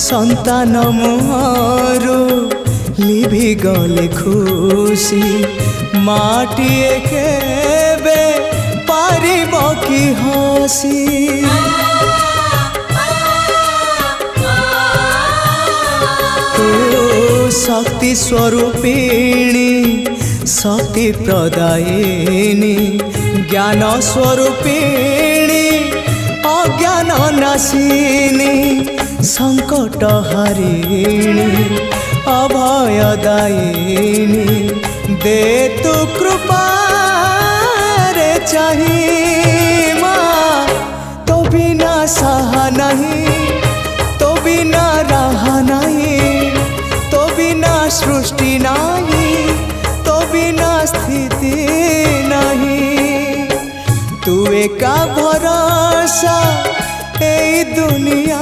संतान मुहरु लिभि गले खुशी माटिए केबे पारिब कि हसी शक्ति स्वरूपिणी शक्ति प्रदायिनी ज्ञान स्वरूपिणी अज्ञान नाशिनी संकट हारिणी अभयदायिनी दे तु कृपा रे चाहिए माँ तो बिना सहा नहीं तो बिना रहा नहीं तो बिना सृष्टि नहीं तो बिना स्थिति नहीं तू एका भरोसा ए दुनिया।